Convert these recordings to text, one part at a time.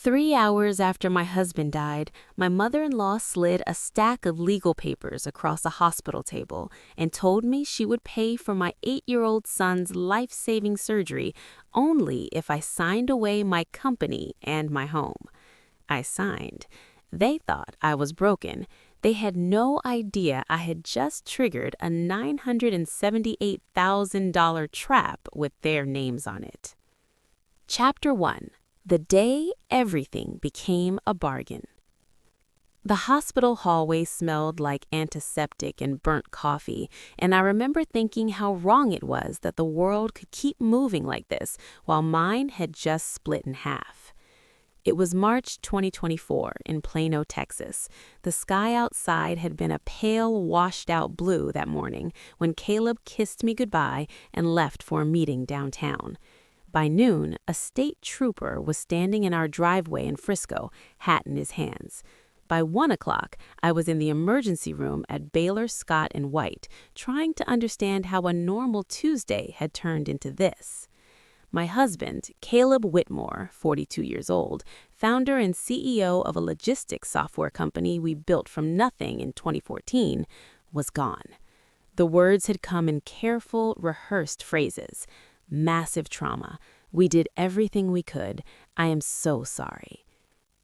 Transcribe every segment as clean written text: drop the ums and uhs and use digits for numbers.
3 hours after my husband died, my mother-in-law slid a stack of legal papers across a hospital table and told me she would pay for my 8-year-old son's life-saving surgery only if I signed away my company and my home. I signed. They thought I was broken. They had no idea I had just triggered a $978,000 trap with their names on it. Chapter 1. The day everything became a bargain. The hospital hallway smelled like antiseptic and burnt coffee, and I remember thinking how wrong it was that the world could keep moving like this while mine had just split in half. It was March 2024 in Plano, Texas. The sky outside had been a pale, washed-out blue that morning when Caleb kissed me goodbye and left for a meeting downtown. By noon, a state trooper was standing in our driveway in Frisco, hat in his hands. By 1 o'clock, I was in the emergency room at Baylor Scott & White, trying to understand how a normal Tuesday had turned into this. My husband, Caleb Whitmore, 42 years old, founder and CEO of a logistics software company we built from nothing in 2014, was gone. The words had come in careful, rehearsed phrases. Massive trauma. We did everything we could. I am so sorry.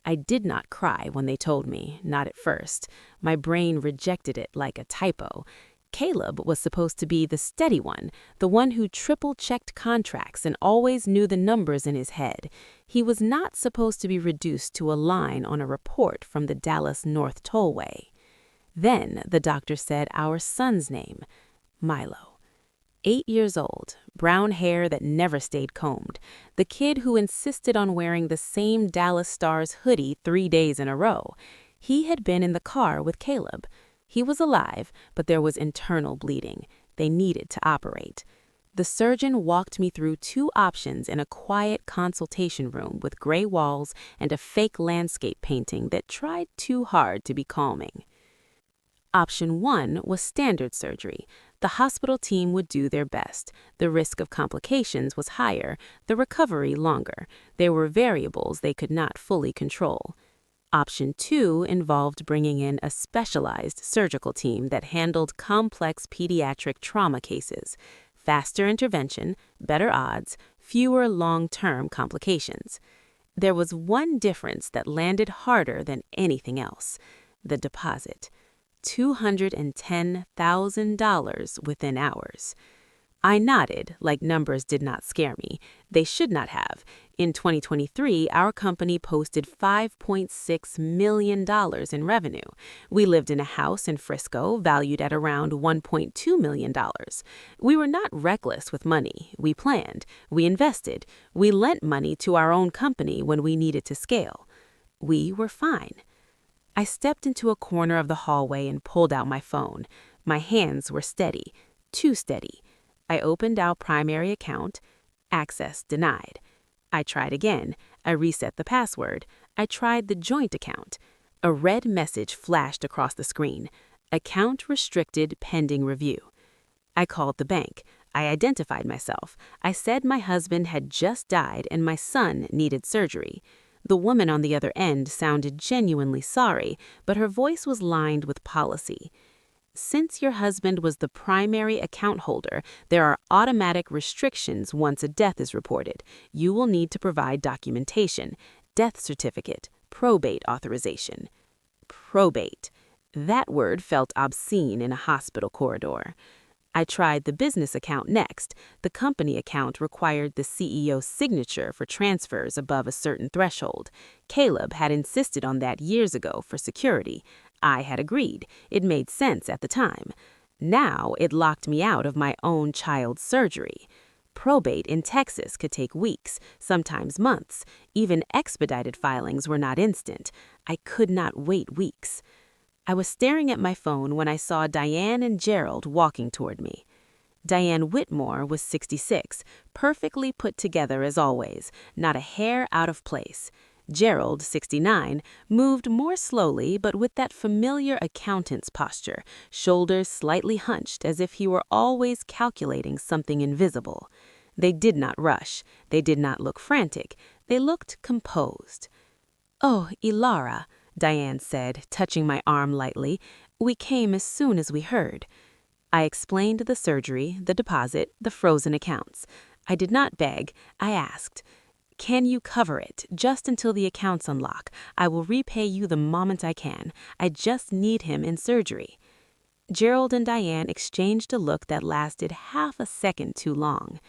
I did not cry when they told me, not at first. My brain rejected it like a typo. Caleb was supposed to be the steady one, the one who triple-checked contracts and always knew the numbers in his head. He was not supposed to be reduced to a line on a report from the Dallas North Tollway. Then the doctor said our son's name, Milo. 8 years old, brown hair that never stayed combed, the kid who insisted on wearing the same Dallas Stars hoodie 3 days in a row. He had been in the car with Caleb. He was alive, but there was internal bleeding. They needed to operate. The surgeon walked me through 2 options in a quiet consultation room with gray walls and a fake landscape painting that tried too hard to be calming. Option 1 was standard surgery. The hospital team would do their best. The risk of complications was higher, the recovery longer. There were variables they could not fully control. Option 2 involved bringing in a specialized surgical team that handled complex pediatric trauma cases. Faster intervention, better odds, fewer long-term complications. There was one difference that landed harder than anything else: the deposit. $210,000 within hours. I nodded, like numbers did not scare me. They should not have. In 2023, our company posted $5.6 million in revenue. We lived in a house in Frisco valued at around $1.2 million. We were not reckless with money. We planned. We invested. We lent money to our own company when we needed to scale. We were fine. I stepped into a corner of the hallway and pulled out my phone. My hands were steady, too steady. I opened our primary account. Access denied. I tried again. I reset the password. I tried the joint account. A red message flashed across the screen. Account restricted pending review. I called the bank. I identified myself. I said my husband had just died and my son needed surgery. The woman on the other end sounded genuinely sorry, but her voice was lined with policy. Since your husband was the primary account holder, there are automatic restrictions once a death is reported. You will need to provide documentation, death certificate, probate authorization. Probate. That word felt obscene in a hospital corridor. I tried the business account next. The company account required the CEO's signature for transfers above a certain threshold. Caleb had insisted on that years ago for security. I had agreed. It made sense at the time. Now it locked me out of my own child's surgery. Probate in Texas could take weeks, sometimes months. Even expedited filings were not instant. I could not wait weeks. I was staring at my phone when I saw Diane and Gerald walking toward me. Diane Whitmore was 66, perfectly put together as always, not a hair out of place. Gerald, 69, moved more slowly but with that familiar accountant's posture, shoulders slightly hunched as if he were always calculating something invisible. They did not rush. They did not look frantic. They looked composed. "Oh, Ilara," Diane said, touching my arm lightly. "We came as soon as we heard." I explained the surgery, the deposit, the frozen accounts. I did not beg, I asked. "Can you cover it, just until the accounts unlock? I will repay you the moment I can. I just need him in surgery." Gerald and Diane exchanged a look that lasted half a second too long.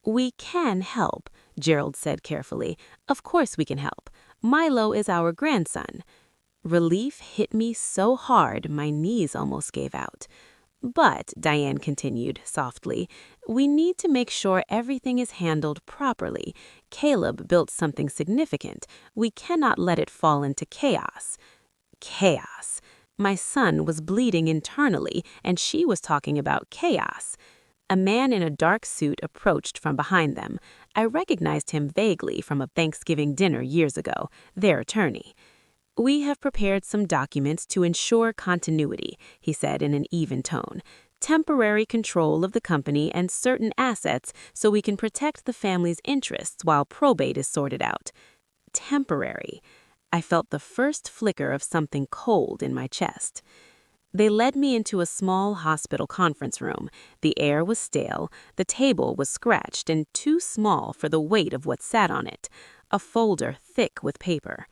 "We can help," Gerald said carefully. "Of course we can help. Milo is our grandson." Relief hit me so hard my knees almost gave out. "But," Diane continued softly, "we need to make sure everything is handled properly. Caleb built something significant. We cannot let it fall into chaos." Chaos. My son was bleeding internally, and she was talking about chaos. A man in a dark suit approached from behind them. I recognized him vaguely from a Thanksgiving dinner years ago, their attorney. "We have prepared some documents to ensure continuity," he said in an even tone. "Temporary control of the company and certain assets so we can protect the family's interests while probate is sorted out." Temporary. I felt the first flicker of something cold in my chest. They led me into a small hospital conference room. The air was stale, the table was scratched and too small for the weight of what sat on it, a folder thick with paper.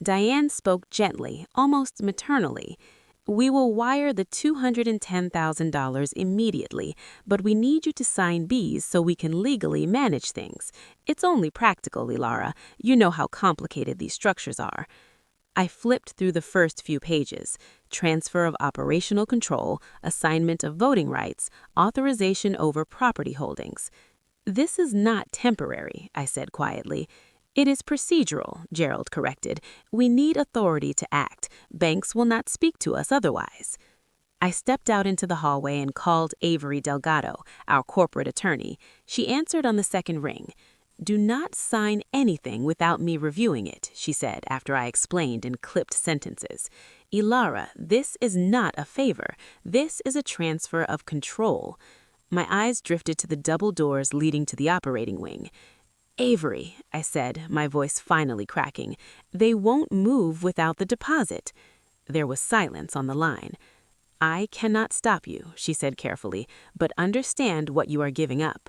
Diane spoke gently, almost maternally. "We will wire the $210,000 immediately, but we need you to sign B's so we can legally manage things. It's only practical, Ilara. You know how complicated these structures are." I flipped through the first few pages. Transfer of operational control, assignment of voting rights, authorization over property holdings. "This is not temporary," I said quietly. "It is procedural," Gerald corrected. "We need authority to act. Banks will not speak to us otherwise." I stepped out into the hallway and called Avery Delgado, our corporate attorney. She answered on the second ring. "Do not sign anything without me reviewing it," she said after I explained in clipped sentences. "Ilara, this is not a favor. This is a transfer of control." My eyes drifted to the double doors leading to the operating wing. "Avery," I said, my voice finally cracking, "they won't move without the deposit." There was silence on the line. "I cannot stop you," she said carefully, "but understand what you are giving up."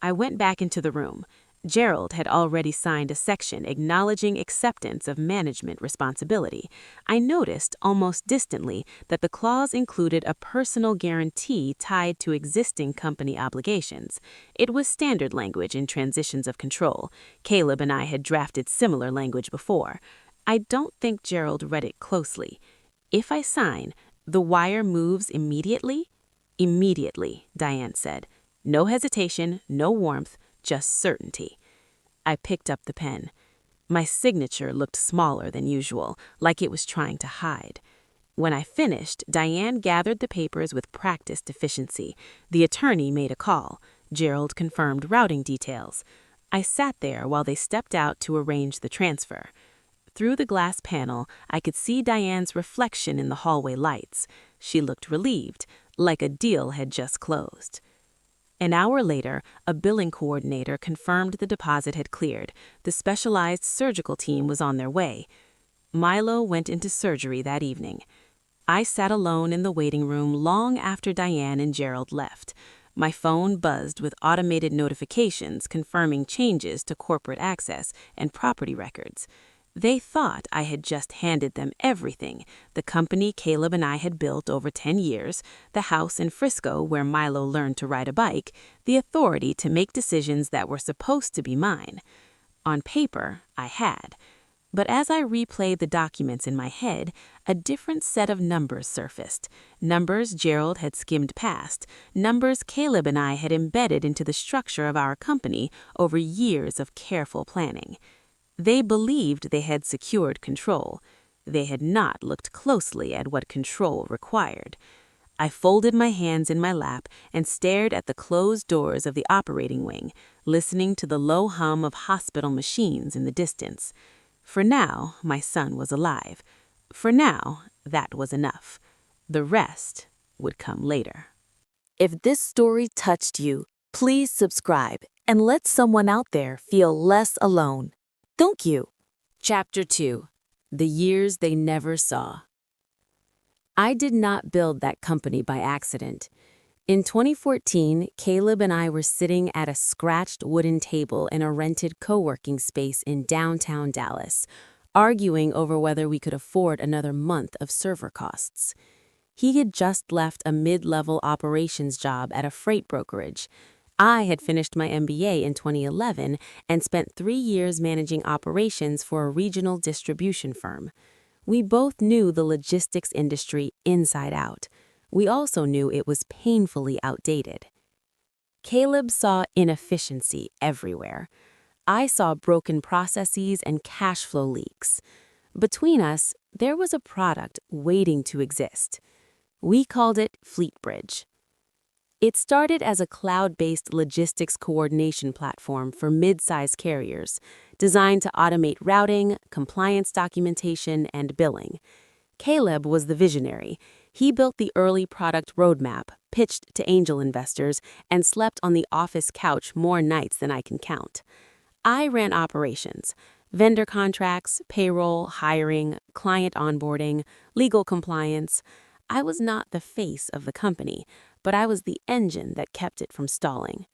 I went back into the room. Gerald had already signed a section acknowledging acceptance of management responsibility. I noticed, almost distantly, that the clause included a personal guarantee tied to existing company obligations. It was standard language in transitions of control. Caleb and I had drafted similar language before. I don't think Gerald read it closely. "If I sign, the wire moves immediately?" "Immediately," Diane said. "No hesitation, no warmth, just certainty." I picked up the pen. My signature looked smaller than usual, like it was trying to hide. When I finished, Diane gathered the papers with practiced efficiency. The attorney made a call. Gerald confirmed routing details. I sat there while they stepped out to arrange the transfer. Through the glass panel, I could see Diane's reflection in the hallway lights. She looked relieved, like a deal had just closed. An hour later, a billing coordinator confirmed the deposit had cleared. The specialized surgical team was on their way. Milo went into surgery that evening. I sat alone in the waiting room long after Diane and Gerald left. My phone buzzed with automated notifications confirming changes to corporate access and property records. They thought I had just handed them everything: the company Caleb and I had built over 10 years, the house in Frisco where Milo learned to ride a bike, the authority to make decisions that were supposed to be mine. On paper, I had. But as I replayed the documents in my head, a different set of numbers surfaced. Numbers Gerald had skimmed past, numbers Caleb and I had embedded into the structure of our company over years of careful planning. They believed they had secured control. They had not looked closely at what control required. I folded my hands in my lap and stared at the closed doors of the operating wing, listening to the low hum of hospital machines in the distance. For now, my son was alive. For now, that was enough. The rest would come later. If this story touched you, please subscribe and let someone out there feel less alone. Thank you. Chapter 2. The Years They Never Saw. I did not build that company by accident. In 2014, Caleb and I were sitting at a scratched wooden table in a rented co-working space in downtown Dallas, arguing over whether we could afford another month of server costs. He had just left a mid-level operations job at a freight brokerage. I had finished my MBA in 2011 and spent 3 years managing operations for a regional distribution firm. We both knew the logistics industry inside out. We also knew it was painfully outdated. Caleb saw inefficiency everywhere. I saw broken processes and cash flow leaks. Between us, there was a product waiting to exist. We called it FleetBridge. It started as a cloud-based logistics coordination platform for mid-size carriers, designed to automate routing, compliance documentation, and billing. Caleb was the visionary. He built the early product roadmap, pitched to angel investors, and slept on the office couch more nights than I can count. I ran operations, vendor contracts, payroll, hiring, client onboarding, legal compliance. I was not the face of the company, but I was the engine that kept it from stalling.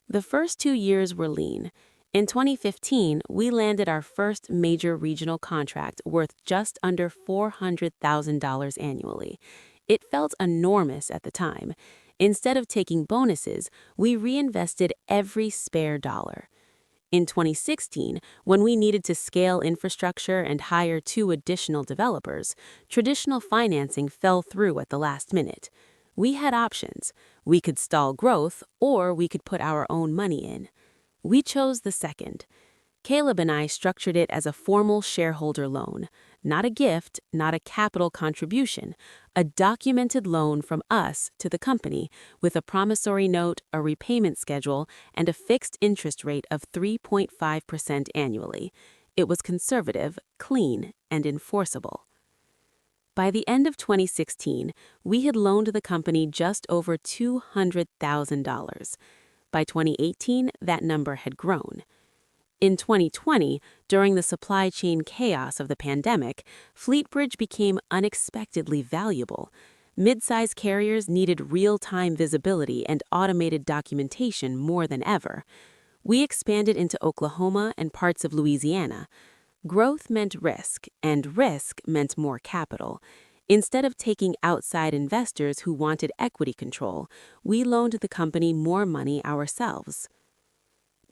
The first 2 years were lean. In 2015, we landed our first major regional contract worth just under $400,000 annually. It felt enormous at the time. Instead of taking bonuses, we reinvested every spare dollar. In 2016, when we needed to scale infrastructure and hire 2 additional developers, traditional financing fell through at the last minute. We had options. We could stall growth, or we could put our own money in. We chose the second. Caleb and I structured it as a formal shareholder loan, not a gift, not a capital contribution, a documented loan from us to the company with a promissory note, a repayment schedule, and a fixed interest rate of 3.5% annually. It was conservative, clean, and enforceable. By the end of 2016, we had loaned the company just over $200,000. By 2018, that number had grown. In 2020, during the supply chain chaos of the pandemic, FleetBridge became unexpectedly valuable. Mid-size carriers needed real-time visibility and automated documentation more than ever. We expanded into Oklahoma and parts of Louisiana. Growth meant risk, and risk meant more capital. Instead of taking outside investors who wanted equity control, we loaned the company more money ourselves.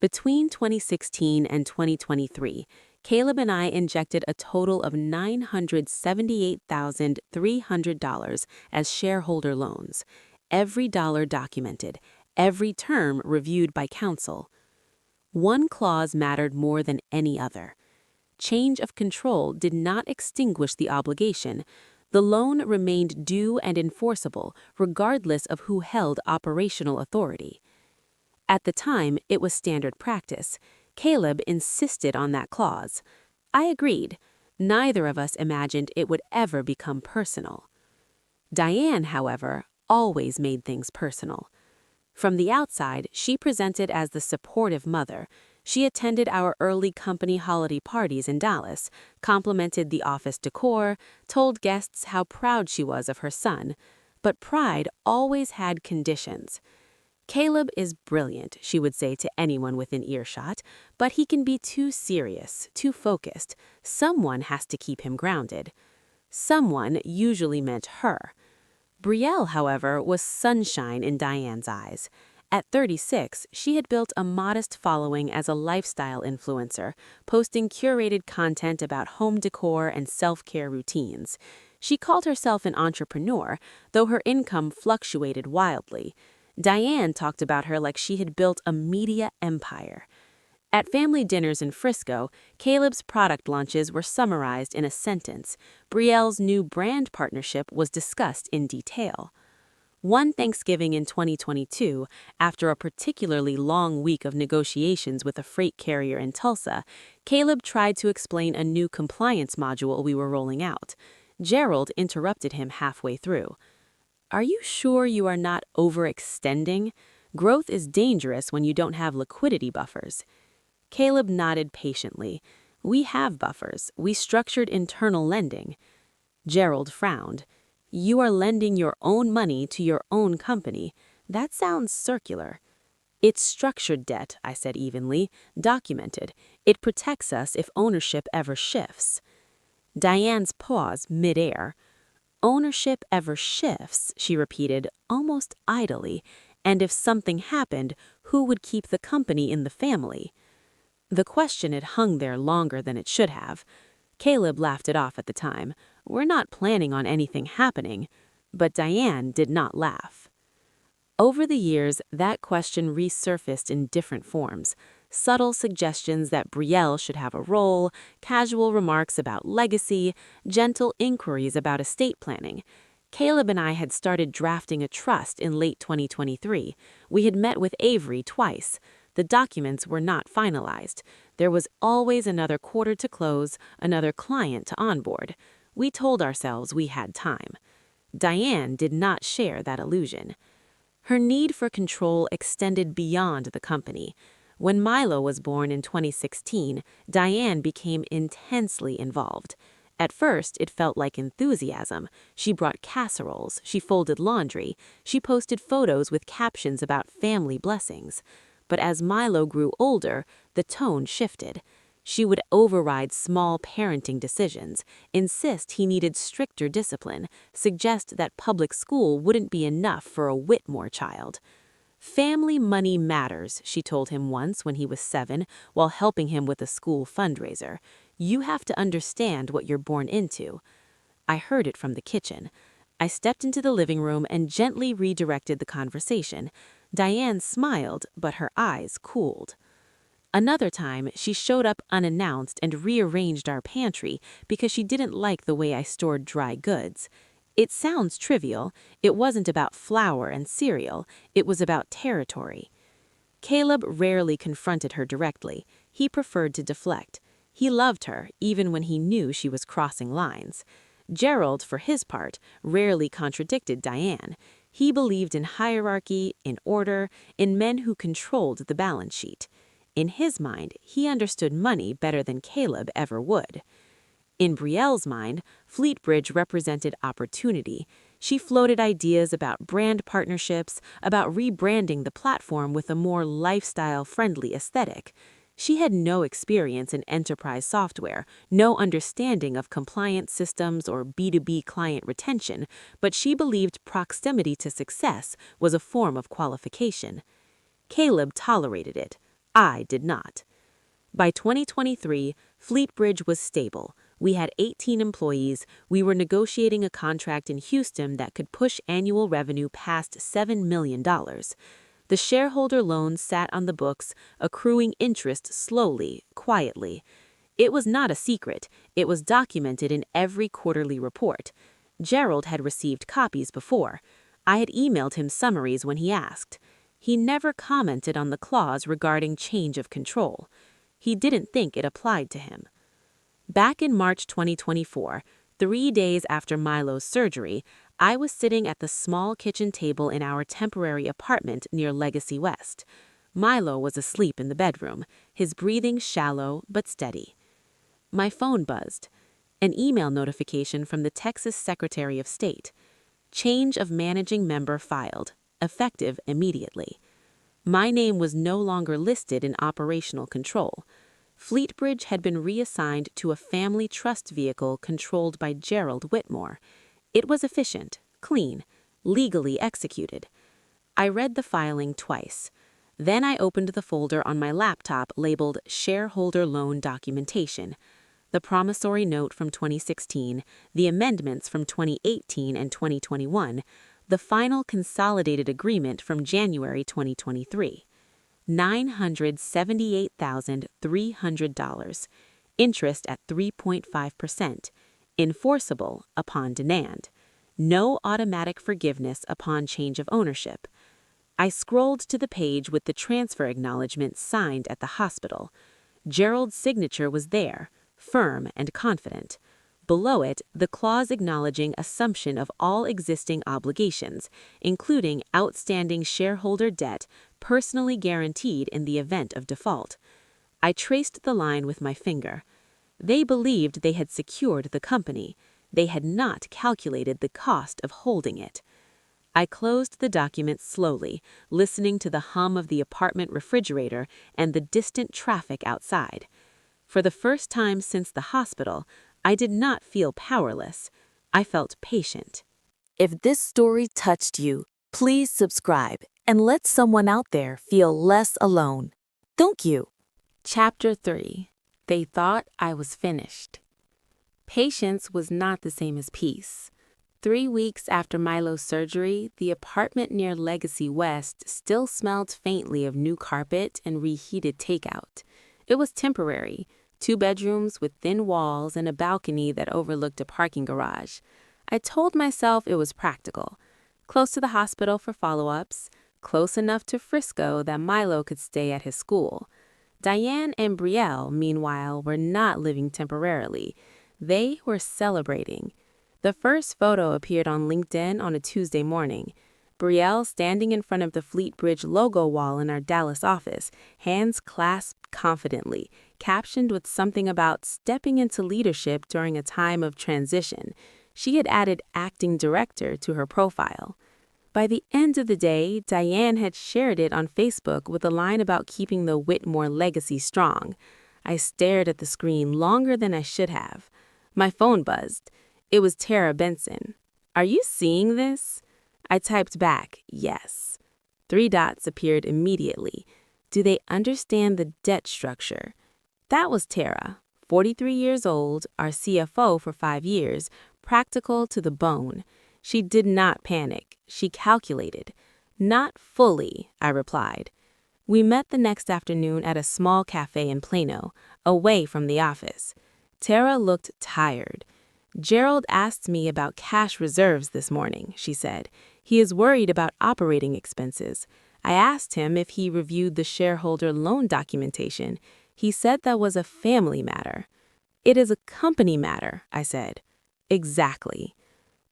Between 2016 and 2023, Caleb and I injected a total of $978,300 as shareholder loans, every dollar documented, every term reviewed by counsel. One clause mattered more than any other. Change of control did not extinguish the obligation. The loan remained due and enforceable regardless of who held operational authority. At the time, it was standard practice. Caleb insisted on that clause. I agreed. Neither of us imagined it would ever become personal. Diane, however, always made things personal. From the outside, she presented as the supportive mother. She attended our early company holiday parties in Dallas, complimented the office decor, told guests how proud she was of her son. But pride always had conditions. Caleb is brilliant, she would say to anyone within earshot, but he can be too serious, too focused. Someone has to keep him grounded. Someone usually meant her. Brielle, however, was sunshine in Diane's eyes. At 36, she had built a modest following as a lifestyle influencer, posting curated content about home decor and self-care routines. She called herself an entrepreneur, though her income fluctuated wildly. Diane talked about her like she had built a media empire. At family dinners in Frisco, Caleb's product launches were summarized in a sentence. Brielle's new brand partnership was discussed in detail. One Thanksgiving in 2022, after a particularly long week of negotiations with a freight carrier in Tulsa, Caleb tried to explain a new compliance module we were rolling out. Gerald interrupted him halfway through. "Are you sure you are not overextending? Growth is dangerous when you don't have liquidity buffers." Caleb nodded patiently. We have buffers. We structured internal lending. Gerald frowned. You are lending your own money to your own company. That sounds circular. It's structured debt, I said evenly, documented. It protects us if ownership ever shifts. Diane's pause midair. Ownership ever shifts, she repeated, almost idly, and if something happened, who would keep the company in the family? The question had hung there longer than it should have. Caleb laughed it off at the time. We're not planning on anything happening. But Diane did not laugh. Over the years, that question resurfaced in different forms. Subtle suggestions that Brielle should have a role, casual remarks about legacy, gentle inquiries about estate planning. Caleb and I had started drafting a trust in late 2023. We had met with Avery twice. The documents were not finalized. There was always another quarter to close, another client to onboard. We told ourselves we had time. Diane did not share that illusion. Her need for control extended beyond the company. When Milo was born in 2016, Diane became intensely involved. At first, it felt like enthusiasm. She brought casseroles, she folded laundry, she posted photos with captions about family blessings. But as Milo grew older, the tone shifted. She would override small parenting decisions, insist he needed stricter discipline, suggest that public school wouldn't be enough for a Whitmore child. Family money matters, she told him once when he was 7, while helping him with a school fundraiser. You have to understand what you're born into. I heard it from the kitchen. I stepped into the living room and gently redirected the conversation. Diane smiled, but her eyes cooled. Another time, she showed up unannounced and rearranged our pantry because she didn't like the way I stored dry goods. It sounds trivial. It wasn't about flour and cereal. It was about territory. Caleb rarely confronted her directly. He preferred to deflect. He loved her, even when he knew she was crossing lines. Gerald, for his part, rarely contradicted Diane. He believed in hierarchy, in order, in men who controlled the balance sheet. In his mind, he understood money better than Caleb ever would. In Brielle's mind, Fleetbridge represented opportunity. She floated ideas about brand partnerships, about rebranding the platform with a more lifestyle-friendly aesthetic. She had no experience in enterprise software, no understanding of compliance systems or B2B client retention, but she believed proximity to success was a form of qualification. Caleb tolerated it. I did not. By 2023, Fleetbridge was stable. We had 18 employees. We were negotiating a contract in Houston that could push annual revenue past $7 million. The shareholder loan sat on the books, accruing interest slowly, quietly. It was not a secret. It was documented in every quarterly report. Gerald had received copies before. I had emailed him summaries when he asked. He never commented on the clause regarding change of control. He didn't think it applied to him. Back in March 2024, 3 days after Milo's surgery, I was sitting at the small kitchen table in our temporary apartment near Legacy West. Milo was asleep in the bedroom, his breathing shallow but steady. My phone buzzed. An email notification from the Texas Secretary of State. Change of managing member filed. Effective immediately. My name was no longer listed in operational control. Fleetbridge had been reassigned to a family trust vehicle controlled by Gerald Whitmore. It was efficient, clean, legally executed. I read the filing twice. Then I opened the folder on my laptop labeled Shareholder Loan Documentation. The promissory note from 2016, the amendments from 2018 and 2021, the final consolidated agreement from January 2023. $978,300. Interest at 3.5%. Enforceable upon demand. No automatic forgiveness upon change of ownership. I scrolled to the page with the transfer acknowledgement signed at the hospital. Gerald's signature was there, firm and confident. Below it, the clause acknowledging assumption of all existing obligations, including outstanding shareholder debt personally guaranteed in the event of default. I traced the line with my finger. They believed they had secured the company. They had not calculated the cost of holding it. I closed the document slowly, listening to the hum of the apartment refrigerator and the distant traffic outside. For the first time since the hospital, I did not feel powerless. I felt patient. If this story touched you, please subscribe and let someone out there feel less alone. Thank you. Chapter 3. They thought I was finished. Patience was not the same as peace. 3 weeks after Milo's surgery, the apartment near Legacy West still smelled faintly of new carpet and reheated takeout. It was temporary, 2 bedrooms with thin walls and a balcony that overlooked a parking garage. I told myself it was practical. Close to the hospital for follow-ups, close enough to Frisco that Milo could stay at his school. Diane and Brielle, meanwhile, were not living temporarily. They were celebrating. The first photo appeared on LinkedIn on a Tuesday morning. Brielle standing in front of the Fleet Bridge logo wall in our Dallas office, hands clasped confidently, captioned with something about stepping into leadership during a time of transition. She had added acting director to her profile. By the end of the day, Diane had shared it on Facebook with a line about keeping the Whitmore legacy strong. I stared at the screen longer than I should have. My phone buzzed. It was Tara Benson. "Are you seeing this?" I typed back, "Yes." 3 dots appeared immediately. "Do they understand the debt structure?" That was Tara, 43 years old, our CFO for 5 years, practical to the bone. She did not panic. She calculated. "Not fully," I replied. We met the next afternoon at a small cafe in Plano, away from the office. Tara looked tired. "Gerald asked me about cash reserves this morning," she said. "He is worried about operating expenses. I asked him if he reviewed the shareholder loan documentation. He said that was a family matter." "It is a company matter," I said. "Exactly."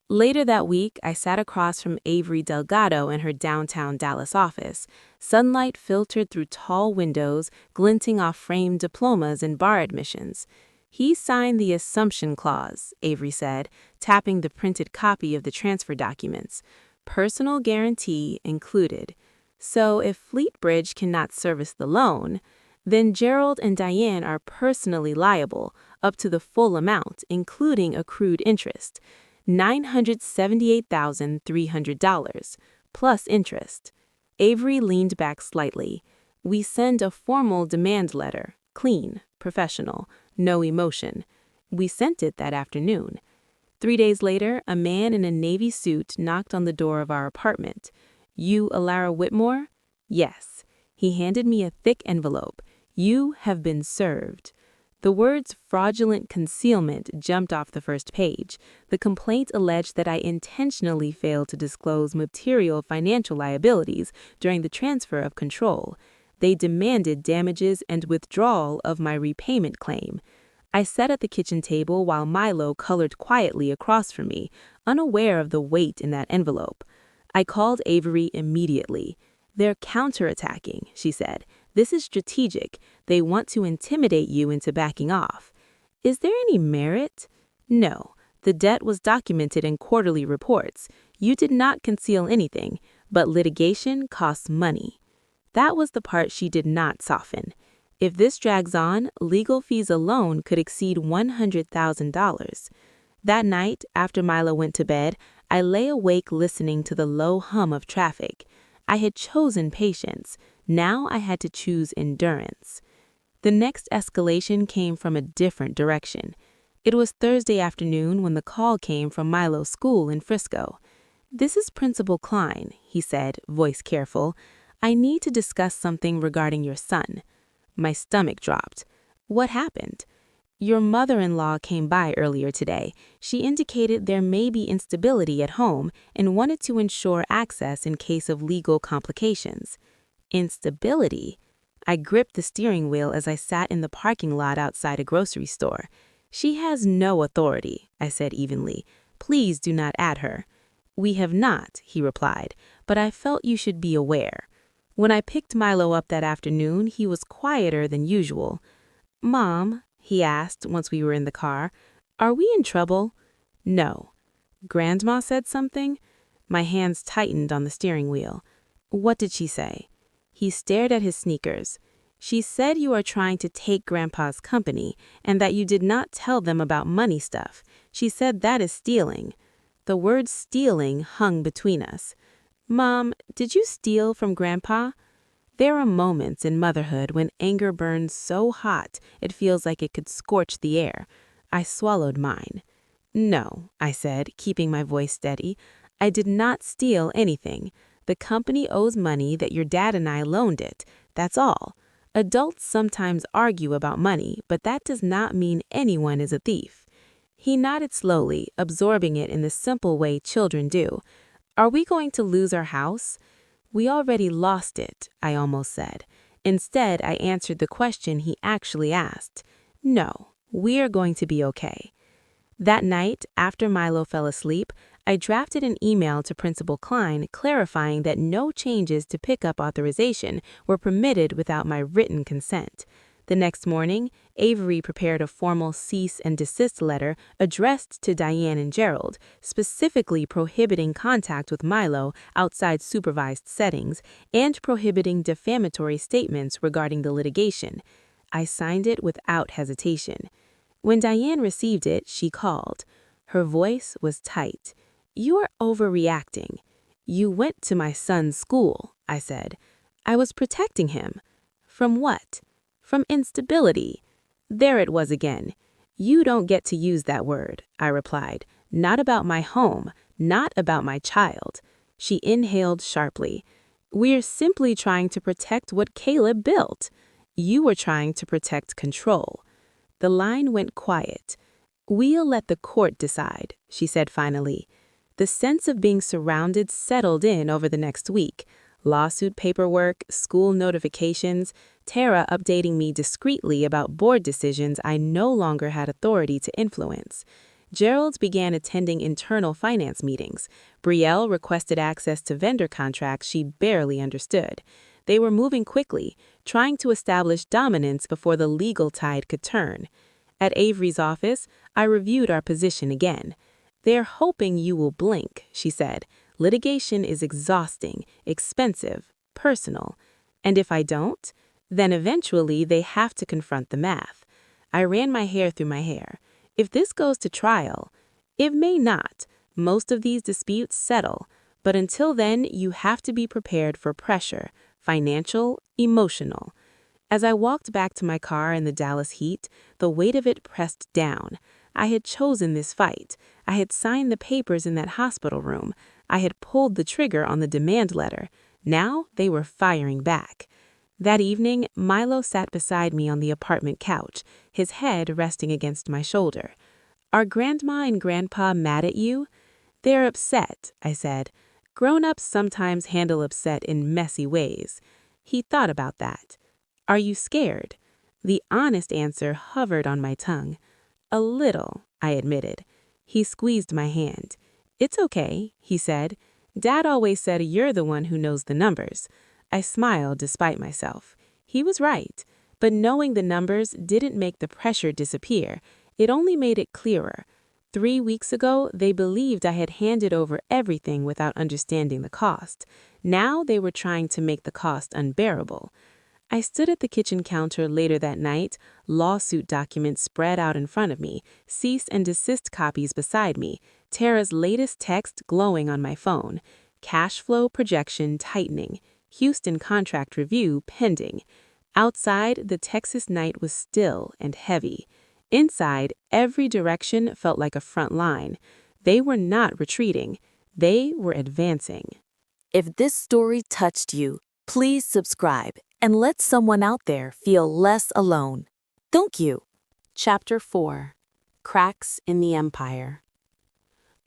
Later that week, I sat across from Avery Delgado in her downtown Dallas office. Sunlight filtered through tall windows, glinting off framed diplomas and bar admissions. "He signed the assumption clause," Avery said, tapping the printed copy of the transfer documents. "Personal guarantee included. So if Fleetbridge cannot service the loan, then Gerald and Diane are personally liable, up to the full amount, including accrued interest, $978,300, plus interest." Avery leaned back slightly. "We send a formal demand letter, clean, professional, no emotion." We sent it that afternoon. 3 days later, a man in a navy suit knocked on the door of our apartment. "You Alara Whitmore?" "Yes." He handed me a thick envelope. "You have been served." The words fraudulent concealment jumped off the first page. The complaint alleged that I intentionally failed to disclose material financial liabilities during the transfer of control. They demanded damages and withdrawal of my repayment claim. I sat at the kitchen table while Milo colored quietly across from me, unaware of the weight in that envelope. I called Avery immediately. "They're counterattacking," she said. "This is strategic. They want to intimidate you into backing off." "Is there any merit?" "No. The debt was documented in quarterly reports. You did not conceal anything, but litigation costs money." That was the part she did not soften. "If this drags on, legal fees alone could exceed $100,000. That night, after Milo went to bed, I lay awake listening to the low hum of traffic. I had chosen patience. Now I had to choose endurance. The next escalation came from a different direction. It was Thursday afternoon when the call came from Milo's school in Frisco. "This is Principal Klein," he said, voice careful. "I need to discuss something regarding your son." My stomach dropped. "What happened?" "Your mother-in-law came by earlier today. She indicated there may be instability at home and wanted to ensure access in case of legal complications." Instability? I gripped the steering wheel as I sat in the parking lot outside a grocery store. "She has no authority," I said evenly. "Please do not add her." "We have not," he replied, "but I felt you should be aware." When I picked Milo up that afternoon, he was quieter than usual. "Mom," he asked once we were in the car. "Are we in trouble?" "No." "Grandma said something?" My hands tightened on the steering wheel. "What did she say?" He stared at his sneakers. "She said you are trying to take Grandpa's company and that you did not tell them about money stuff. She said that is stealing." The word stealing hung between us. "Mom, did you steal from Grandpa?" There are moments in motherhood when anger burns so hot it feels like it could scorch the air. I swallowed mine. "No," I said, keeping my voice steady. "I did not steal anything. The company owes money that your dad and I loaned it. That's all. Adults sometimes argue about money, but that does not mean anyone is a thief." He nodded slowly, absorbing it in the simple way children do. "Are we going to lose our house?" "We already lost it," I almost said. Instead, I answered the question he actually asked. "No, we're going to be okay." That night, after Milo fell asleep, I drafted an email to Principal Klein clarifying that no changes to pickup authorization were permitted without my written consent. The next morning, Avery prepared a formal cease and desist letter addressed to Diane and Gerald, specifically prohibiting contact with Milo outside supervised settings and prohibiting defamatory statements regarding the litigation. I signed it without hesitation. When Diane received it, she called. Her voice was tight. "You are overreacting." "You went to my son's school," I said. "I was protecting him." "From what?" "From instability." There it was again. "You don't get to use that word," I replied. "Not about my home, not about my child." She inhaled sharply. "We're simply trying to protect what Caleb built." "You were trying to protect control." The line went quiet. "We'll let the court decide," she said finally. The sense of being surrounded settled in over the next week. Lawsuit paperwork, school notifications, Tara updating me discreetly about board decisions I no longer had authority to influence. Gerald began attending internal finance meetings. Brielle requested access to vendor contracts she barely understood. They were moving quickly, trying to establish dominance before the legal tide could turn. At Avery's office, I reviewed our position again. "They're hoping you will blink," she said. "Litigation is exhausting, expensive, personal. And if I don't, then eventually they have to confront the math." I ran my hair through my hair. "If this goes to trial, it may not. Most of these disputes settle. But until then, you have to be prepared for pressure, financial, emotional." As I walked back to my car in the Dallas heat, the weight of it pressed down. I had chosen this fight. I had signed the papers in that hospital room. I had pulled the trigger on the demand letter. Now they were firing back. That evening, Milo sat beside me on the apartment couch, his head resting against my shoulder. "Are Grandma and Grandpa mad at you?" "They're upset," I said. "Grown-ups sometimes handle upset in messy ways." He thought about that. "Are you scared?" The honest answer hovered on my tongue. "A little," I admitted. He squeezed my hand. "It's okay," he said. "Dad always said you're the one who knows the numbers." I smiled despite myself. He was right, but knowing the numbers didn't make the pressure disappear. It only made it clearer. 3 weeks ago, they believed I had handed over everything without understanding the cost. Now they were trying to make the cost unbearable. I stood at the kitchen counter later that night, lawsuit documents spread out in front of me, cease and desist copies beside me, Tara's latest text glowing on my phone, cash flow projection tightening, Houston contract review pending. Outside, the Texas night was still and heavy. Inside, every direction felt like a front line. They were not retreating. They were advancing. If this story touched you, please subscribe and let someone out there feel less alone. Thank you. Chapter 4. Cracks in the Empire.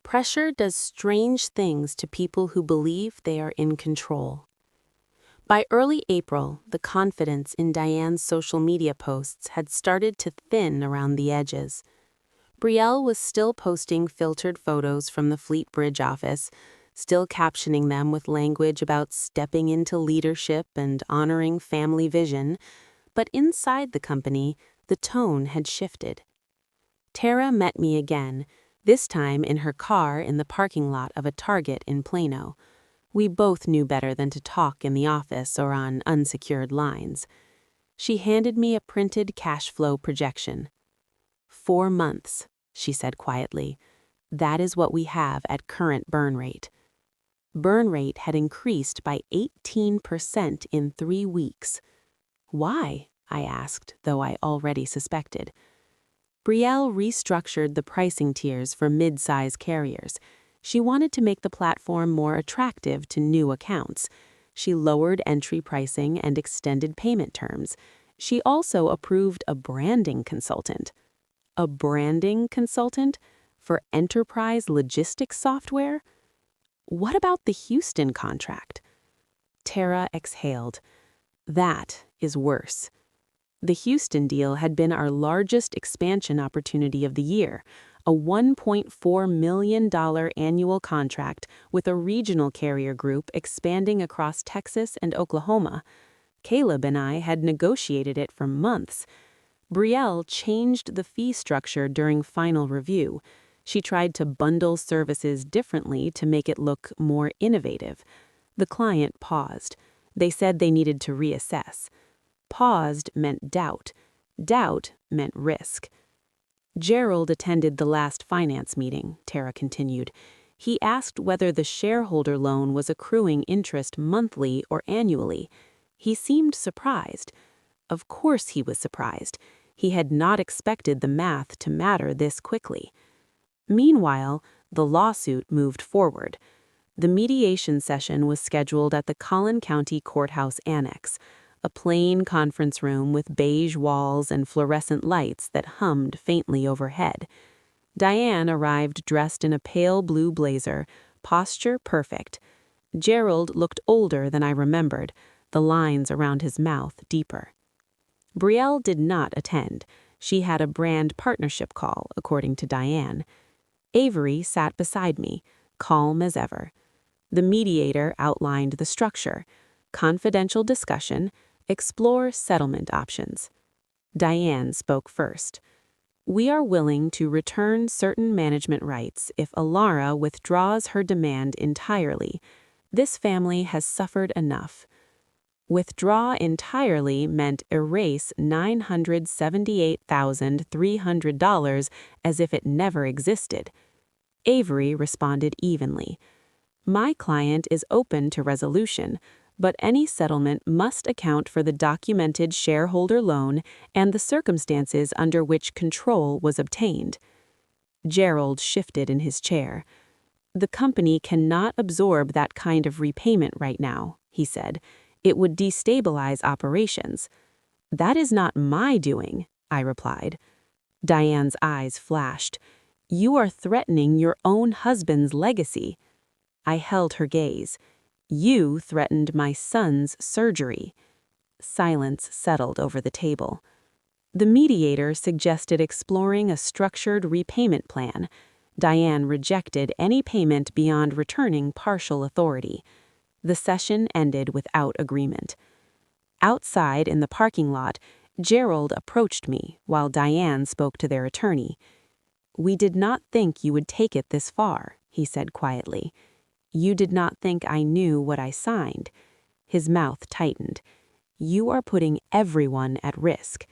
Pressure does strange things to people who believe they are in control. By early April, the confidence in Diane's social media posts had started to thin around the edges. Brielle was still posting filtered photos from the Fleet Bridge office, still captioning them with language about stepping into leadership and honoring family vision, but inside the company, The tone had shifted. Tara met me again, this time in her car in the parking lot of a Target in Plano. We both knew better than to talk in the office or on unsecured lines. She handed me a printed cash flow projection. 4 months, she said quietly. That is what we have at current burn rate. Burn rate had increased by 18% in 3 weeks. Why? I asked, though I already suspected. Brielle restructured the pricing tiers for mid-size carriers. She wanted to make the platform more attractive to new accounts. She lowered entry pricing and extended payment terms. She also approved a branding consultant. A branding consultant? For enterprise logistics software? What about the Houston contract? Tara exhaled. That is worse. The Houston deal had been our largest expansion opportunity of the year, a $1.4 million annual contract with a regional carrier group expanding across Texas and Oklahoma. Caleb and I had negotiated it for months. Brielle changed the fee structure during final review. She tried to bundle services differently to make it look more innovative. The client paused. They said they needed to reassess. Paused meant doubt. Doubt meant risk. Gerald attended the last finance meeting, Tara continued. He asked whether the shareholder loan was accruing interest monthly or annually. He seemed surprised. Of course he was surprised. He had not expected the math to matter this quickly. Meanwhile, the lawsuit moved forward. The mediation session was scheduled at the Collin County Courthouse Annex, a plain conference room with beige walls and fluorescent lights that hummed faintly overhead. Diane arrived dressed in a pale blue blazer, posture perfect. Gerald looked older than I remembered, the lines around his mouth deeper. Brielle did not attend. She had a brand partnership call, according to Diane. Avery sat beside me, calm as ever. The mediator outlined the structure. Confidential discussion, explore settlement options. Diane spoke first. We are willing to return certain management rights if Alara withdraws her demand entirely. This family has suffered enough. Withdraw entirely meant erase $978,300 as if it never existed. Avery responded evenly. My client is open to resolution, but any settlement must account for the documented shareholder loan and the circumstances under which control was obtained. Gerald shifted in his chair. The company cannot absorb that kind of repayment right now, he said. It would destabilize operations. That is not my doing, I replied. Diane's eyes flashed. You are threatening your own husband's legacy. I held her gaze. You threatened my son's surgery. Silence settled over the table. The mediator suggested exploring a structured repayment plan. Diane rejected any payment beyond returning partial authority. The session ended without agreement. Outside in the parking lot, Gerald approached me while Diane spoke to their attorney. We did not think you would take it this far, he said quietly. You did not think I knew what I signed. His mouth tightened. You are putting everyone at risk.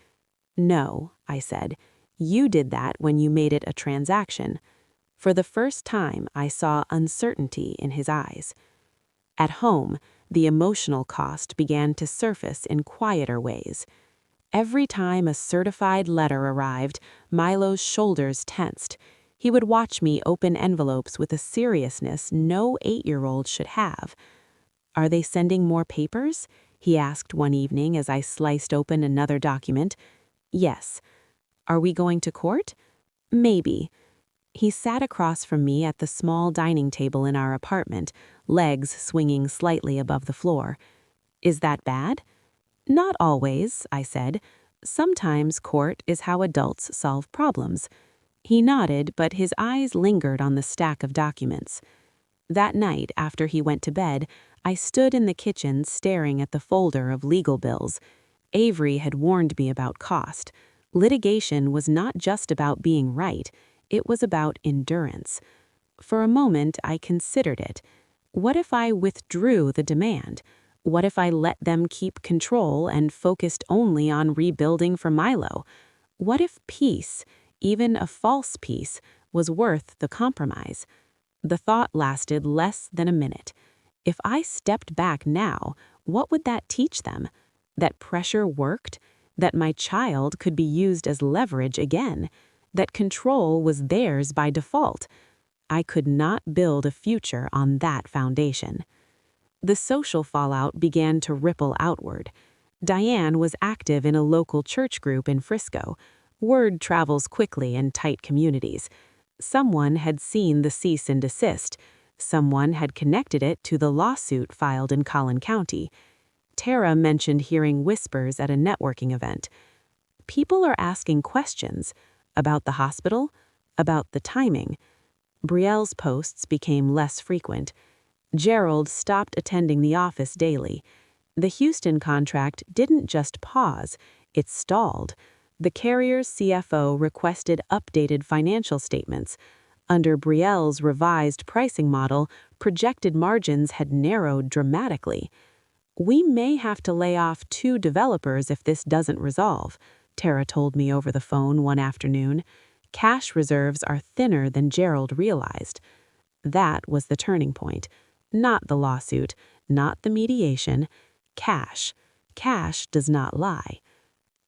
No, I said. You did that when you made it a transaction. For the first time, I saw uncertainty in his eyes. At home, the emotional cost began to surface in quieter ways. Every time a certified letter arrived, Milo's shoulders tensed. He would watch me open envelopes with a seriousness no 8-year-old should have. Are they sending more papers? He asked one evening as I sliced open another document. Yes. Are we going to court? Maybe. He sat across from me at the small dining table in our apartment, legs swinging slightly above the floor. Is that bad? Not always, I said. Sometimes court is how adults solve problems. He nodded, but his eyes lingered on the stack of documents. That night, after he went to bed, I stood in the kitchen staring at the folder of legal bills. Avery had warned me about cost. Litigation was not just about being right, it was about endurance. For a moment, I considered it. What if I withdrew the demand? What if I let them keep control and focused only on rebuilding for Milo? What if peace, even a false peace, was worth the compromise? The thought lasted less than a minute. If I stepped back now, what would that teach them? That pressure worked? That my child could be used as leverage again? That control was theirs by default? I could not build a future on that foundation. The social fallout began to ripple outward. Diane was active in a local church group in Frisco. Word travels quickly in tight communities. Someone had seen the cease and desist. Someone had connected it to the lawsuit filed in Collin County. Tara mentioned hearing whispers at a networking event. People are asking questions about the hospital, about the timing. Brielle's posts became less frequent. Gerald stopped attending the office daily. The Houston contract didn't just pause, it stalled. The carrier's CFO requested updated financial statements. Under Brielle's revised pricing model, projected margins had narrowed dramatically. "We may have to lay off 2 developers if this doesn't resolve," Tara told me over the phone one afternoon. Cash reserves are thinner than Gerald realized. That was the turning point. Not the lawsuit, not the mediation. Cash. Cash does not lie.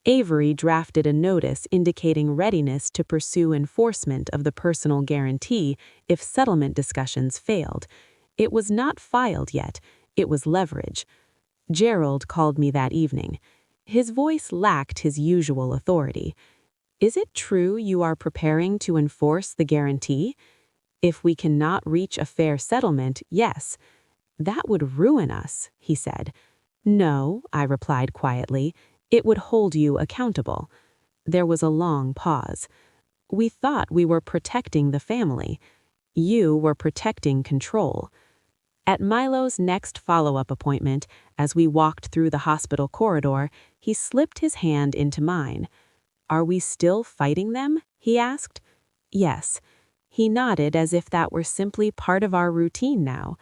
Avery drafted a notice indicating readiness to pursue enforcement of the personal guarantee if settlement discussions failed. It was not filed yet. It was leverage. Gerald called me that evening. His voice lacked his usual authority. "Is it true you are preparing to enforce the guarantee?" "If we cannot reach a fair settlement, yes." "That would ruin us," he said. "No," I replied quietly. "It would hold you accountable." There was a long pause. "We thought we were protecting the family. You were protecting control." At Milo's next follow-up appointment, as we walked through the hospital corridor, he slipped his hand into mine. "Are we still fighting them?" he asked. "Yes." He nodded as if that were simply part of our routine now.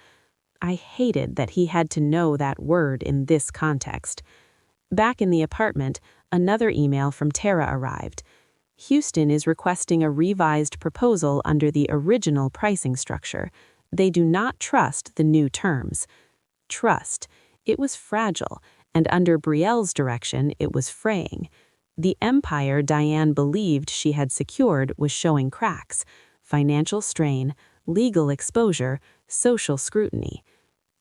I hated that he had to know that word in this context. Back in the apartment, another email from Tara arrived. "Houston is requesting a revised proposal under the original pricing structure. They do not trust the new terms." Trust. It was fragile, and under Brielle's direction, it was fraying. The empire Diane believed she had secured was showing cracks. Financial strain, legal exposure, social scrutiny.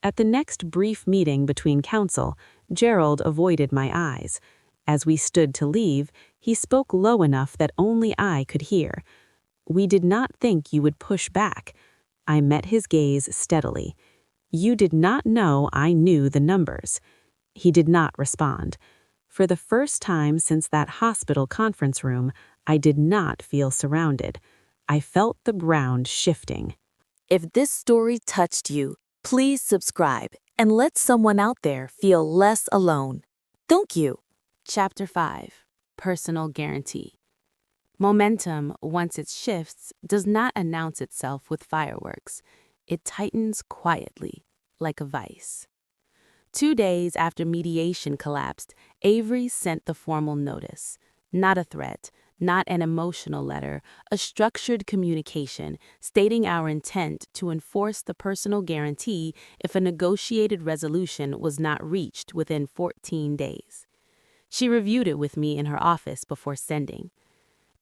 At the next brief meeting between counsel, Gerald avoided my eyes. As we stood to leave, he spoke low enough that only I could hear. "We did not think you would push back." I met his gaze steadily. "You did not know I knew the numbers." He did not respond. For the first time since that hospital conference room, I did not feel surrounded. I felt the ground shifting. If this story touched you, please subscribe and let someone out there feel less alone. Thank you. Chapter 5. Personal Guarantee. Momentum, once it shifts, does not announce itself with fireworks. It tightens quietly, like a vice. 2 days after mediation collapsed, Avery sent the formal notice. Not a threat, not an emotional letter, a structured communication stating our intent to enforce the personal guarantee if a negotiated resolution was not reached within 14 days. She reviewed it with me in her office before sending.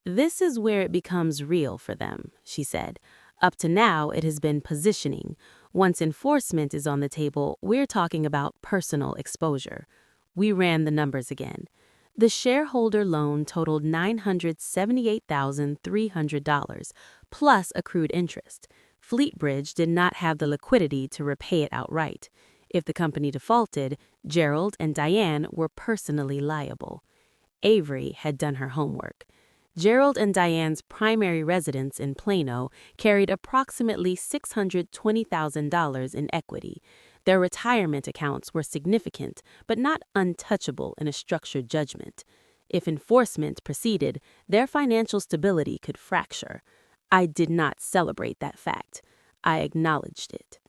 "This is where it becomes real for them," she said. "Up to now, it has been positioning. Once enforcement is on the table, we're talking about personal exposure." We ran the numbers again. The shareholder loan totaled $978,300, plus accrued interest. Fleetbridge did not have the liquidity to repay it outright. If the company defaulted, Gerald and Diane were personally liable. Avery had done her homework. Gerald and Diane's primary residence in Plano carried approximately $620,000 in equity. Their retirement accounts were significant, but not untouchable in a structured judgment. If enforcement proceeded, their financial stability could fracture. I did not celebrate that fact. I acknowledged it.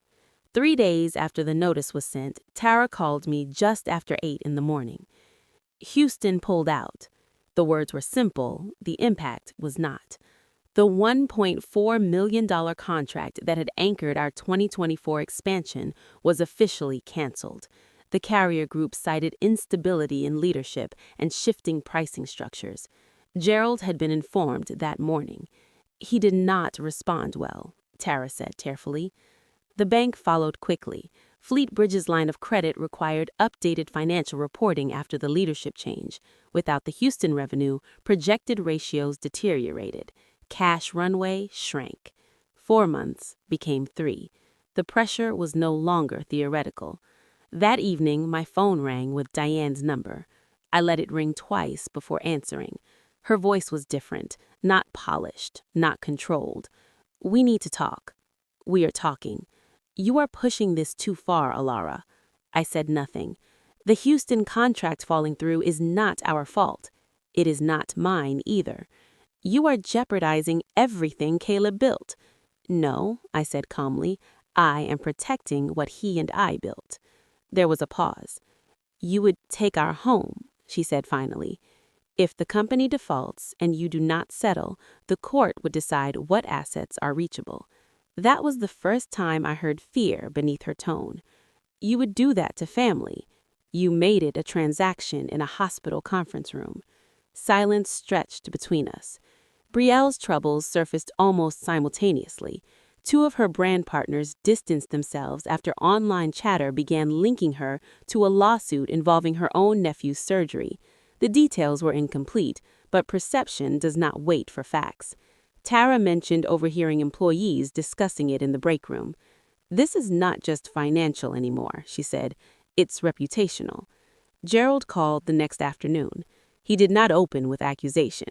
3 days after the notice was sent, Tara called me just after 8 in the morning. Houston pulled out. The words were simple, the impact was not. The $1.4 million contract that had anchored our 2024 expansion was officially canceled. The carrier group cited instability in leadership and shifting pricing structures. Gerald had been informed that morning. He did not respond well, Tara said tearfully. The bank followed quickly. Fleet Bridge's line of credit required updated financial reporting after the leadership change. Without the Houston revenue, projected ratios deteriorated. Cash runway shrank. 4 months became 3. The pressure was no longer theoretical. That evening, my phone rang with Diane's number. I let it ring twice before answering. Her voice was different, not polished, not controlled. "We need to talk." "We are talking." "You are pushing this too far, Alara." I said nothing. "The Houston contract falling through is not our fault. It is not mine either. You are jeopardizing everything Caleb built." "No," I said calmly. "I am protecting what he and I built." There was a pause. "You would take our home," she said finally. "If the company defaults and you do not settle, the court would decide what assets are reachable." That was the first time I heard fear beneath her tone. "You would do that to family. You made it a transaction in a hospital conference room." Silence stretched between us. Brielle's troubles surfaced almost simultaneously. 2 of her brand partners distanced themselves after online chatter began linking her to a lawsuit involving her own nephew's surgery. The details were incomplete, but perception does not wait for facts. Tara mentioned overhearing employees discussing it in the break room. "This is not just financial anymore," she said. "It's reputational." Gerald called the next afternoon. He did not open with accusation.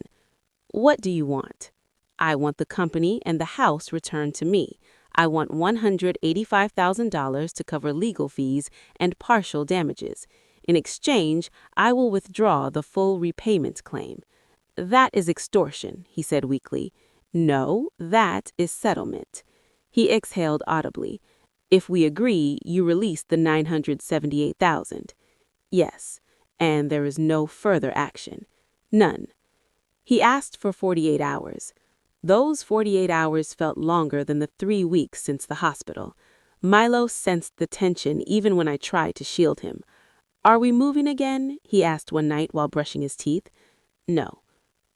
"What do you want?" "I want the company and the house returned to me. I want $185,000 to cover legal fees and partial damages. In exchange, I will withdraw the full repayment claim." "That is extortion," he said weakly. "No, that is settlement." He exhaled audibly. "If we agree, you release the $978,000. "Yes, and there is no further action." "None." He asked for 48 hours. Those 48 hours felt longer than the 3 weeks since the hospital. Milo sensed the tension even when I tried to shield him. "Are we moving again?" he asked one night while brushing his teeth. "No."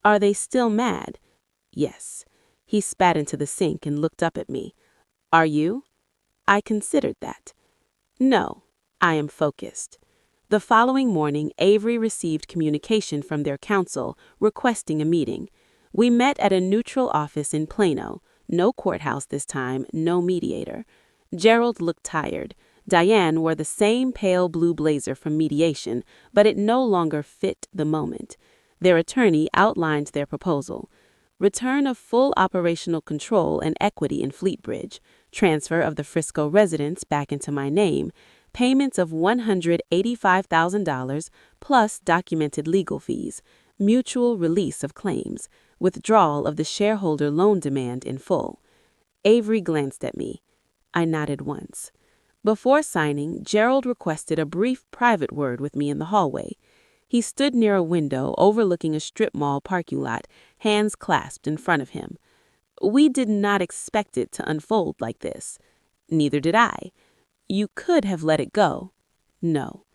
"Are they still mad?" "Yes." He spat into the sink and looked up at me. "Are you?" "I considered that." "No, I am focused." The following morning, Avery received communication from their counsel requesting a meeting. We met at a neutral office in Plano. No courthouse this time, no mediator. Gerald looked tired. Diane wore the same pale blue blazer from mediation, but it no longer fit the moment. Their attorney outlined their proposal. Return of full operational control and equity in Fleet Bridge, transfer of the Frisco residence back into my name, payments of $185,000 plus documented legal fees, mutual release of claims, withdrawal of the shareholder loan demand in full. Avery glanced at me. I nodded once. Before signing, Gerald requested a brief private word with me in the hallway. He stood near a window overlooking a strip mall parking lot, hands clasped in front of him. "We did not expect it to unfold like this." "Neither did I." "You could have let it go." "No."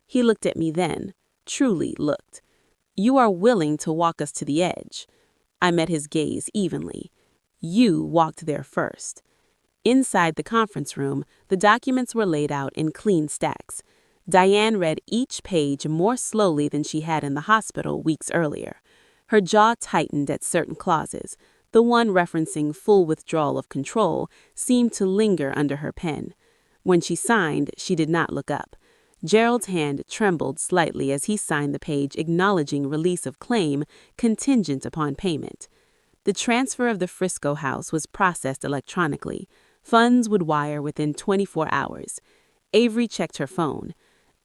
He looked at me then, truly looked. "You are willing to walk us to the edge." I met his gaze evenly. "You walked there first." Inside the conference room, the documents were laid out in clean stacks. Diane read each page more slowly than she had in the hospital weeks earlier. Her jaw tightened at certain clauses. The one referencing full withdrawal of control seemed to linger under her pen. When she signed, she did not look up. Gerald's hand trembled slightly as he signed the page acknowledging release of claim contingent upon payment. The transfer of the Frisco house was processed electronically. Funds would wire within 24 hours. Avery checked her phone.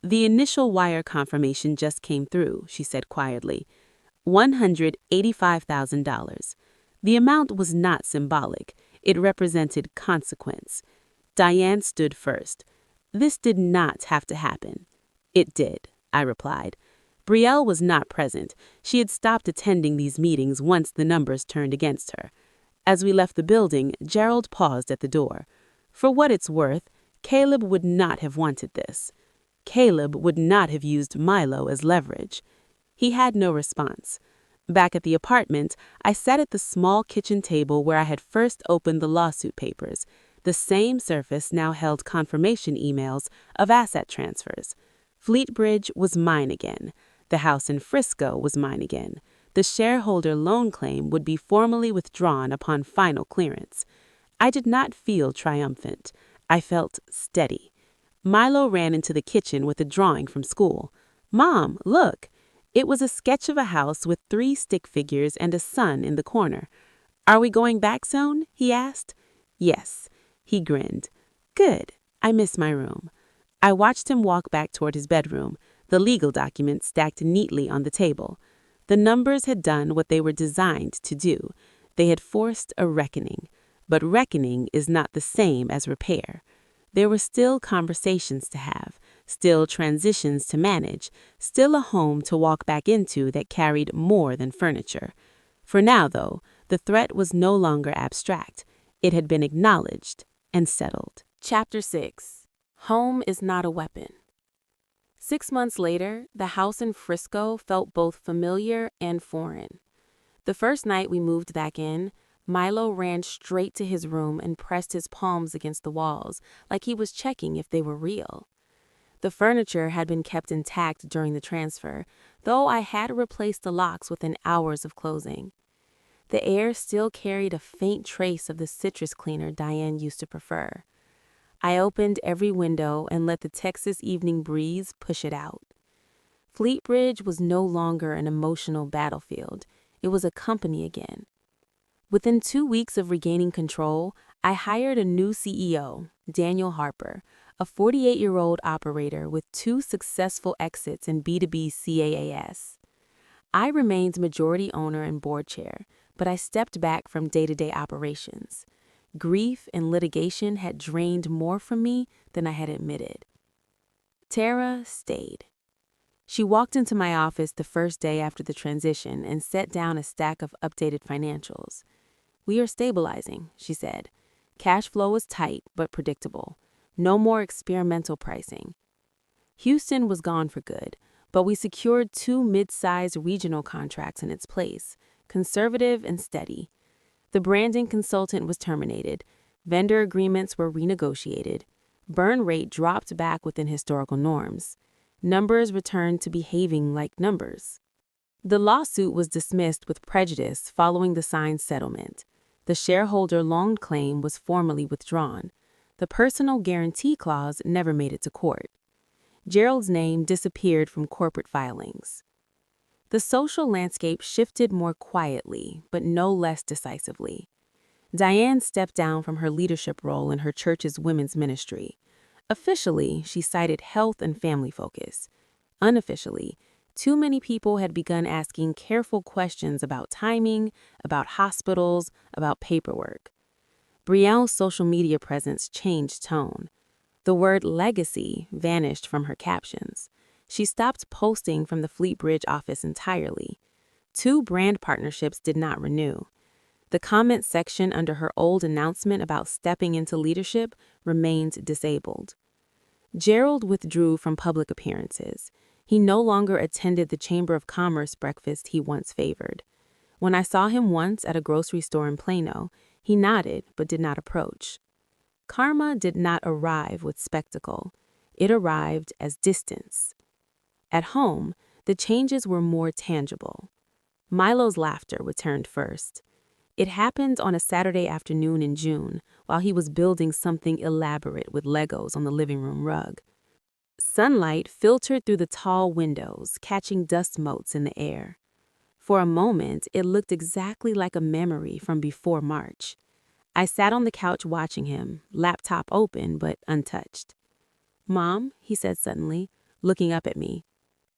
"The initial wire confirmation just came through," she said quietly. $185,000. The amount was not symbolic. It represented consequence. Diane stood first. This did not have to happen. It did, I replied. Brielle was not present. She had stopped attending these meetings once the numbers turned against her. As we left the building, Gerald paused at the door. For what it's worth, Caleb would not have wanted this. Caleb would not have used Milo as leverage. He had no response. Back at the apartment, I sat at the small kitchen table where I had first opened the lawsuit papers. The same surface now held confirmation emails of asset transfers. Fleetbridge was mine again. The house in Frisco was mine again. The shareholder loan claim would be formally withdrawn upon final clearance. I did not feel triumphant. I felt steady. Milo ran into the kitchen with a drawing from school. "Mom, look!" It was a sketch of a house with 3 stick figures and a sun in the corner. "Are we going back soon?" he asked. "Yes." He grinned. "Good. I miss my room." I watched him walk back toward his bedroom, the legal documents stacked neatly on the table. The numbers had done what they were designed to do. They had forced a reckoning. But reckoning is not the same as repair. There were still conversations to have, still transitions to manage, still a home to walk back into that carried more than furniture. For now, though, the threat was no longer abstract. It had been acknowledged and settled. Chapter 6. Home is not a weapon. 6 months later, the house in Frisco felt both familiar and foreign. The first night we moved back in, Milo ran straight to his room and pressed his palms against the walls, like he was checking if they were real. The furniture had been kept intact during the transfer, though I had replaced the locks within hours of closing. The air still carried a faint trace of the citrus cleaner Diane used to prefer. I opened every window and let the Texas evening breeze push it out. Fleetbridge was no longer an emotional battlefield. It was a company again. Within 2 weeks of regaining control, I hired a new CEO, Daniel Harper, a 48-year-old operator with 2 successful exits in B2B CAAS. I remained majority owner and board chair, but I stepped back from day-to-day operations. Grief and litigation had drained more from me than I had admitted. Tara stayed. She walked into my office the first day after the transition and set down a stack of updated financials. "We are stabilizing," she said. Cash flow was tight but predictable. No more experimental pricing. Houston was gone for good, but we secured 2 mid-sized regional contracts in its place, conservative and steady. The branding consultant was terminated. Vendor agreements were renegotiated. Burn rate dropped back within historical norms. Numbers returned to behaving like numbers. The lawsuit was dismissed with prejudice following the signed settlement. The shareholder loan claim was formally withdrawn. The personal guarantee clause never made it to court. Gerald's name disappeared from corporate filings. The social landscape shifted more quietly, but no less decisively. Diane stepped down from her leadership role in her church's women's ministry. Officially, she cited health and family focus. Unofficially, too many people had begun asking careful questions about timing, about hospitals, about paperwork. Brielle's social media presence changed tone. The word legacy vanished from her captions. She stopped posting from the Fleetbridge office entirely. 2 brand partnerships did not renew. The comment section under her old announcement about stepping into leadership remained disabled. Gerald withdrew from public appearances. He no longer attended the Chamber of Commerce breakfast he once favored. When I saw him once at a grocery store in Plano, he nodded but did not approach. Karma did not arrive with spectacle. It arrived as distance. At home, the changes were more tangible. Milo's laughter returned first. It happened on a Saturday afternoon in June while he was building something elaborate with Legos on the living room rug. Sunlight filtered through the tall windows, catching dust motes in the air. For a moment, it looked exactly like a memory from before March. I sat on the couch watching him, laptop open but untouched. "Mom," he said suddenly, looking up at me,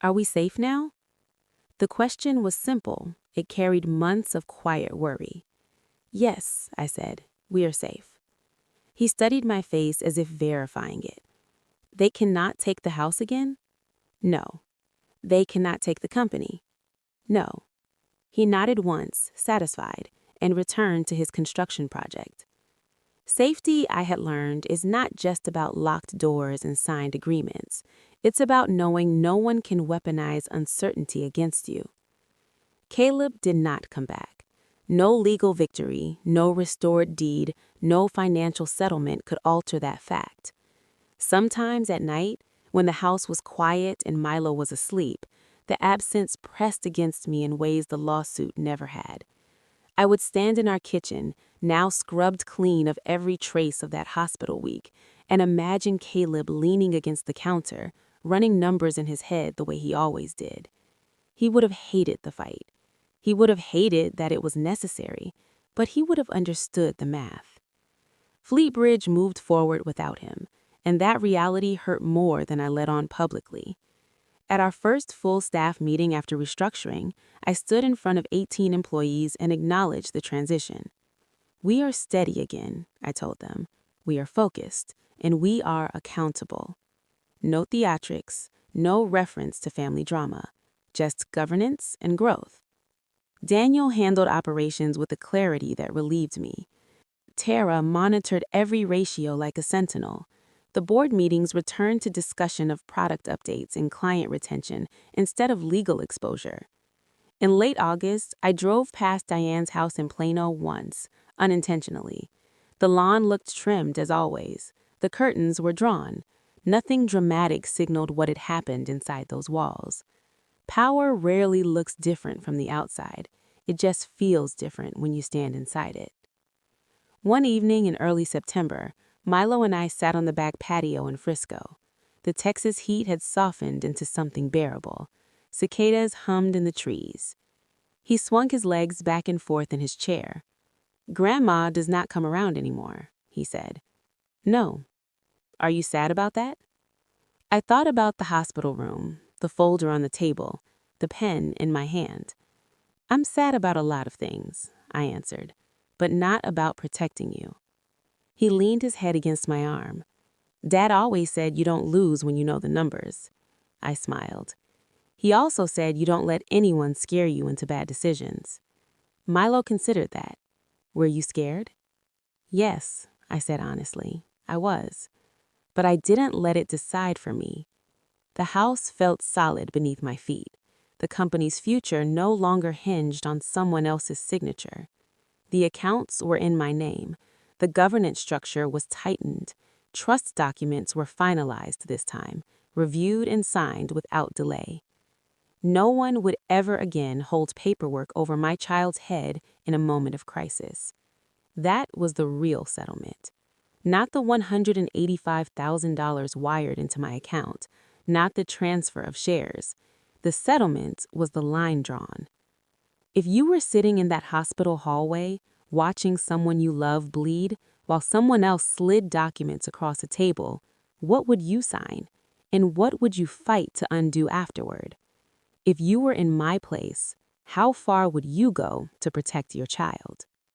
"are we safe now?" The question was simple. It carried months of quiet worry. "Yes," I said, "we are safe." He studied my face as if verifying it. "They cannot take the house again?" "No." "They cannot take the company?" "No." He nodded once, satisfied, and returned to his construction project. Safety, I had learned, is not just about locked doors and signed agreements. It's about knowing no one can weaponize uncertainty against you. Caleb did not come back. No legal victory, no restored deed, no financial settlement could alter that fact. Sometimes at night, when the house was quiet and Milo was asleep, the absence pressed against me in ways the lawsuit never had. I would stand in our kitchen, now scrubbed clean of every trace of that hospital week, and imagine Caleb leaning against the counter, running numbers in his head the way he always did. He would have hated the fight. He would have hated that it was necessary, but he would have understood the math. Fleetbridge moved forward without him, and that reality hurt more than I let on publicly. At our first full staff meeting after restructuring, I stood in front of 18 employees and acknowledged the transition. "We are steady again," I told them. "We are focused, and we are accountable. No theatrics, no reference to family drama, just governance and growth." Daniel handled operations with a clarity that relieved me. Tara monitored every ratio like a sentinel. The board meetings returned to discussion of product updates and client retention instead of legal exposure. In late August, I drove past Diane's house in Plano once, unintentionally. The lawn looked trimmed as always. The curtains were drawn. Nothing dramatic signaled what had happened inside those walls. Power rarely looks different from the outside. It just feels different when you stand inside it. One evening in early September, Milo and I sat on the back patio in Frisco. The Texas heat had softened into something bearable. Cicadas hummed in the trees. He swung his legs back and forth in his chair. "Grandma does not come around anymore," he said. "No." "Are you sad about that?" I thought about the hospital room, the folder on the table, the pen in my hand. "I'm sad about a lot of things," I answered, "but not about protecting you." He leaned his head against my arm. "Dad always said you don't lose when you know the numbers." I smiled. "He also said you don't let anyone scare you into bad decisions." Milo considered that. "Were you scared?" "Yes," I said honestly. "I was. But I didn't let it decide for me." The house felt solid beneath my feet. The company's future no longer hinged on someone else's signature. The accounts were in my name. The governance structure was tightened. Trust documents were finalized this time, reviewed and signed without delay. No one would ever again hold paperwork over my child's head in a moment of crisis. That was the real settlement. Not the $185,000 wired into my account, not the transfer of shares. The settlement was the line drawn. If you were sitting in that hospital hallway, watching someone you love bleed, while someone else slid documents across a table, what would you sign? And what would you fight to undo afterward? If you were in my place, how far would you go to protect your child?